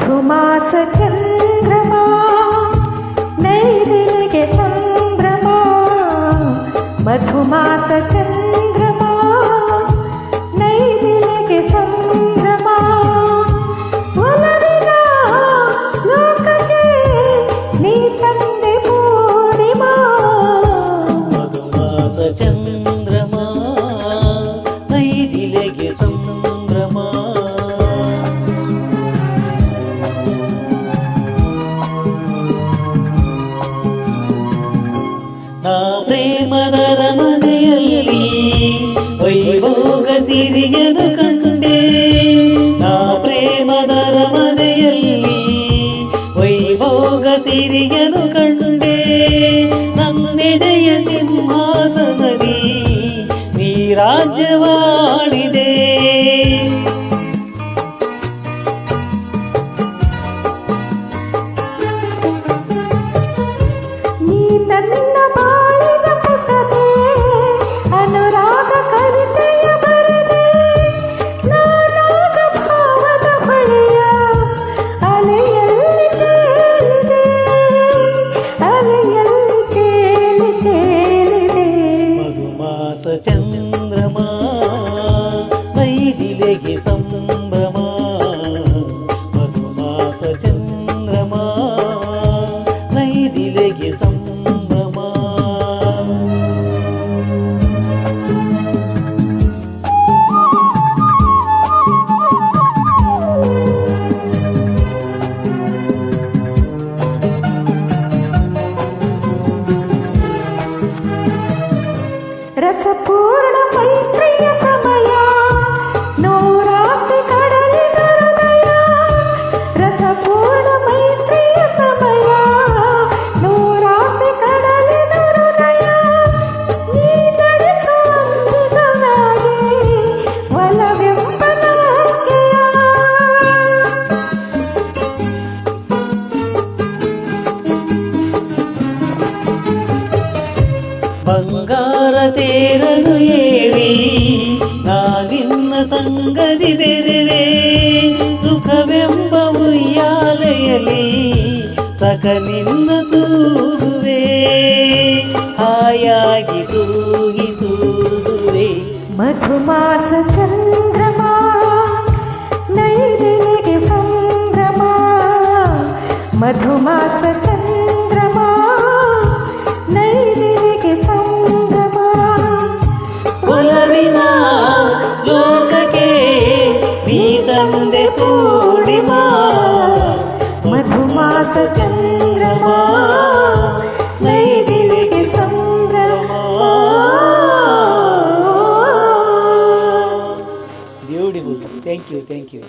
ಮಧುಮಾಸ ಚಂದ್ರಮ ನೈದಿಲೆಗೆ ಸಂಭ್ರಮ ಮಧುಮಾಸ ಚಂದ್ರಮ ನೈದಿಲೆಗೆ ಸಂಭ್ರಮ ಒಲವಿನ ಲೋಕಕ್ಕೆ ನೀ ತಂದೆ ಪೂರ್ಣಿಮಾ ಮಧುಮಾಸ ಚಂದ್ರಮ ನೈದಿಲೆಗೆ ಸಂಭ್ರಮ ನಾ ಪ್ರೇಮದ ಮನೆಯಲ್ಲಿ ವೈಭೋಗ ಸಿರಿಯನು ಕಂಡೆ ನಾ ಪ್ರೇಮದ ಮನೆಯಲ್ಲಿ ವೈಭೋಗ ಸಿರಿಯನು ಕಂಡೆ ನನ್ನೆದೆಯ ಸಿಂಹಾಸನದಿ ನೀ ರಾಜ್ಯವಾಡಿದೆ ನೀ ನನ್ನ ಬಾಳಿನ ಪುಟದೆ ಅನುರಾಗ ಕವಿತೆಯ ಬರೆದೆ ನಾನಾಗ ಭಾವದ ಹೊಳೆಯ ಅಲೆಯಲ್ಲಿ ತೇಲಿದೆ ಅಲೆಯಲ್ಲಿ ತೇಲಿದೆ ಮಧುಮಾಸ ಚಂದ್ರಮ ನೈದಿಲೆಗೆ ಸಂಭ್ರಮ ಮಧುಮಾಸ ಚಂದ್ರಮ ನೈದಿಲೆಗೆ ಸಂಭ್ರಮ ರಸಪೂರ್ಣ ಮೈತ್ರಿಯ ಸಮಯ ನೂರಾಸೆ ಕಡಲಿನ ಹೃದಯ ರಸಪೂರ್ಣ ಮೈತ್ರಿಯ ಸಮಯ ನೂರಾಸೆ ಕಡಲಿನ ಹೃದಯ ನೀ ನಡೆಸುವಂದಿದನಾಗಿ ಒಲವೆಂಬ ನಗೆಯ ಬಂಗಾರ ತೇರಲು ಏರಿ ನಾವಿನ್ನ ಸಂಗದಿ ಬೆರೆವೆ ಸುಖವೆಂಬ ಉಯ್ಯಾಲೆಯಲ್ಲಿ ಸಕಲಿನ್ನ ತೂಗುವೆ ಹಾಯಾಗಿ ತೂಗಿಸುವೆ ಮಧುಮಾಸ ಚಂದ್ರಮ ನೈದಿಲೆಗೆ ಸಂಭ್ರಮ ಮಧುಮಾಸ ಚಂದ್ರಮ ನೈದಿಲೆಗೆ ಸಂಭ್ರಮ ಒಲವಿನ ಲೋಕಕ್ಕೆ ನೀ ತಂದೆ ಪೂರ್ಣಿಮಾ ಮಧುಮಾಸ ಚಂದ್ರಮ ನೈದಿಲೆಗೆ ಸಂಭ್ರಮ ಬ್ಯೂಟಿಫುಲ್ ಥ್ಯಾಂಕ್ ಯು